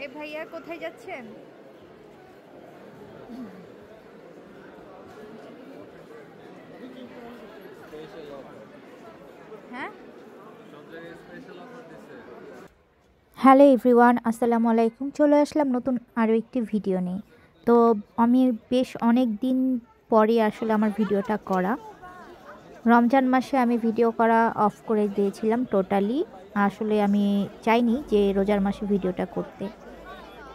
এ ভাইয়া কোথায় যাচ্ছেন? হ্যাঁ, হ্যালো এভরিওয়ান, আসসালামু আলাইকুম। চলে আসলাম নতুন আরও একটি ভিডিও নিয়ে। তো আমি বেশ অনেক দিন পরে আসলে আমার ভিডিওটা করা। রমজান মাসে আমি ভিডিও করা অফ করে দিয়েছিলাম টোটালি। আসলে আমি চাইনি যে রোজার মাসে ভিডিওটা করতে,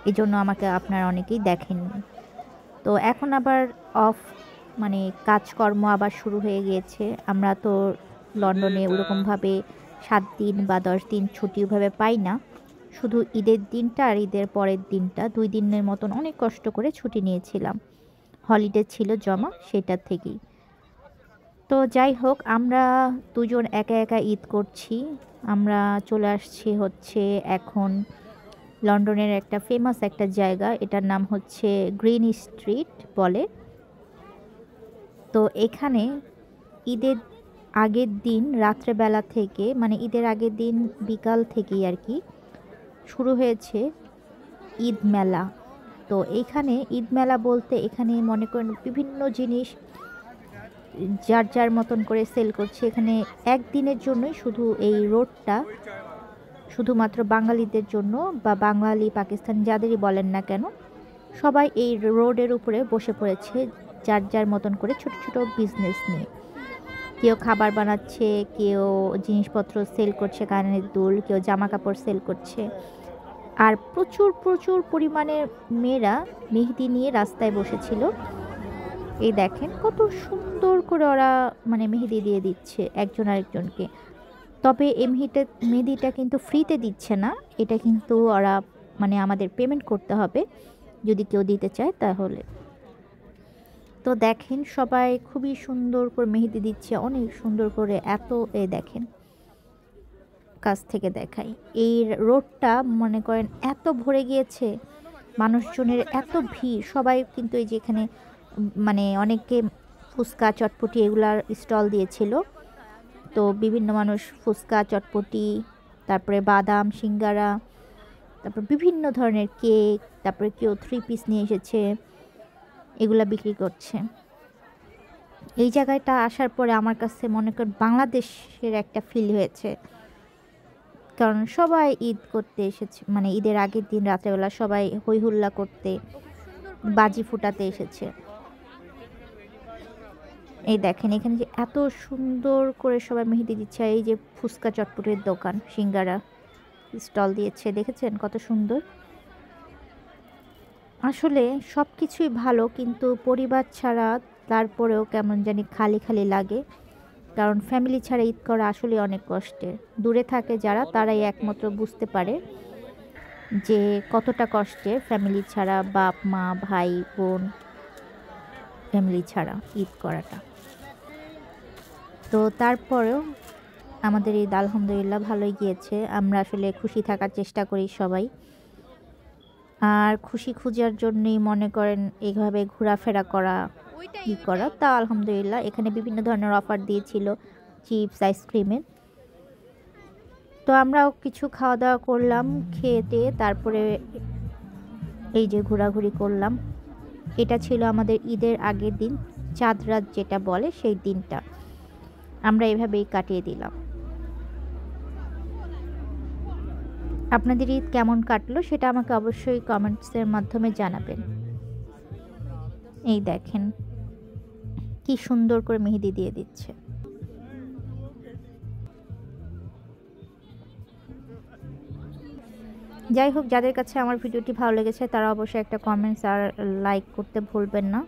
এই জন্য আমাকে আপনারা অনেকেই দেখেননি। তো এখন আবার অফ, মানে কাজকর্ম আবার শুরু হয়ে গিয়েছে। আমরা তো লন্ডনে ওরকমভাবে 7 দিন বা 10 দিন ছুটি ওইভাবে পাই না। শুধু ঈদের দিনটা আর ঈদের পরের দিনটা 2 দিনের মতন অনেক কষ্ট করে ছুটি নিয়েছিলাম। হলিডে ছিল জমা, সেটার থেকেই। তো যাই হোক, আমরা দুজন একা একা ঈদ করছি। আমরা চলে আসছি হচ্ছে এখন লন্ডনের একটা ফেমাস একটা জায়গা, এটার নাম হচ্ছে গ্রিন স্ট্রিট বলে। তো এখানে ঈদের আগের দিন রাত্রেবেলা থেকে, মানে ঈদের আগের দিন বিকাল থেকেই আর কি শুরু হয়েছে ঈদ মেলা। তো এইখানে ঈদ মেলা বলতে এখানে মনে করেন বিভিন্ন জিনিস যার যার মতন করে সেল করছে। এখানে একদিনের জন্যই শুধু এই রোডটা শুধুমাত্র বাঙালিদের জন্য, বা বাঙালি পাকিস্তানি যাদেরই বলেন না কেন, সবাই এই রোডের উপরে বসে পড়েছে যার যার মতন করে ছোট ছোট বিজনেস নিয়ে। কেউ খাবার বানাচ্ছে, কেউ জিনিসপত্র সেল করছে, কানের দুল, কেউ জামা কাপড় সেল করছে। আর প্রচুর প্রচুর পরিমাণে মেয়েরা মেহেদি নিয়ে রাস্তায় বসেছিল। এই দেখেন কত সুন্দর করে ওরা মানে মেহেদি দিয়ে দিচ্ছে একজন আরেকজনকে। তবে এই মেহেদিটা কিন্তু ফ্রিতে দিচ্ছে না, এটা কিন্তু ওরা মানে আমাদের পেমেন্ট করতে হবে যদি কেউ দিতে চায় তাহলে। তো দেখেন সবাই খুবই সুন্দর করে মেহেদি দিচ্ছে, অনেক সুন্দর করে। এত দেখেন কাছ থেকে দেখাই, এই রোডটা মনে করেন এত ভরে গিয়েছে মানুষজনের, এত ভিড়। সবাই কিন্তু এই যে এখানে মানে অনেকে ফুচকা চটপটি এগুলার স্টল দিয়েছিল। তো বিভিন্ন মানুষ ফুচকা চটপটি, তারপরে বাদাম সিঙ্গারা, তারপর বিভিন্ন ধরনের কেক, তারপরে কেউ 3 পিস নিয়ে এসেছে, এগুলা বিক্রি করছে। এই জায়গাটা আসার পরে আমার কাছে মনে করেন বাংলাদেশের একটা ফিল হয়েছে, কারণ সবাই ঈদ করতে এসেছে, মানে ঈদের আগের দিন রাত্রেবেলা সবাই হই হুল্লা করতে, বাজি ফুটাতে এসেছে। এই দেখেন এখানে যে এত সুন্দর করে সবাই মেহেদি দিচ্ছে। এই যে ফুচকা চটপটের দোকান, সিঙ্গারা স্টল দিয়েছে, দেখেছেন কত সুন্দর। আসলে সব কিছুই ভালো, কিন্তু পরিবার ছাড়া তারপরেও কেমন জানি খালি খালি লাগে। কারণ ফ্যামিলি ছাড়া ঈদ করা আসলে অনেক কষ্টের। দূরে থাকে যারা, তারাই একমাত্র বুঝতে পারে যে কতটা কষ্টের ফ্যামিলি ছাড়া, বাপ মা ভাই বোন ফ্যামিলি ছাড়া ঈদ করাটা। তো তারপরেও আমাদের ঈদ আলহামদুলিল্লাহ ভালোই গিয়েছে। আমরা আসলে খুশি থাকার চেষ্টা করি সবাই, আর খুশি খোঁজার জন্যই মনে করেন এইভাবে ঘোরাফেরা করা, ই করা। তা আলহামদুলিল্লাহ এখানে বিভিন্ন ধরনের অফার দিয়েছিল চিপস আইসক্রিমের। তো আমরাও কিছু খাওয়া দাওয়া করলাম, খেয়ে তারপরে এই যে ঘোরাঘুরি করলাম। এটা ছিল আমাদের ঈদের আগের দিন, চাঁদ রাত যেটা বলে সেই দিনটা আমরা এভাবেই কাটিয়ে দিলাম। আপনাদের ঈদ কেমন কাটলো সেটা আমাকে অবশ্যই কমেন্টসের মাধ্যমে জানাবেন। এই দেখেন কি সুন্দর করে মেহেদি দিয়ে দিচ্ছে। যাই হোক, যাদের কাছে আমার ভিডিওটি ভালো লেগেছে তারা অবশ্যই একটা কমেন্টস আর লাইক করতে ভুলবেন না।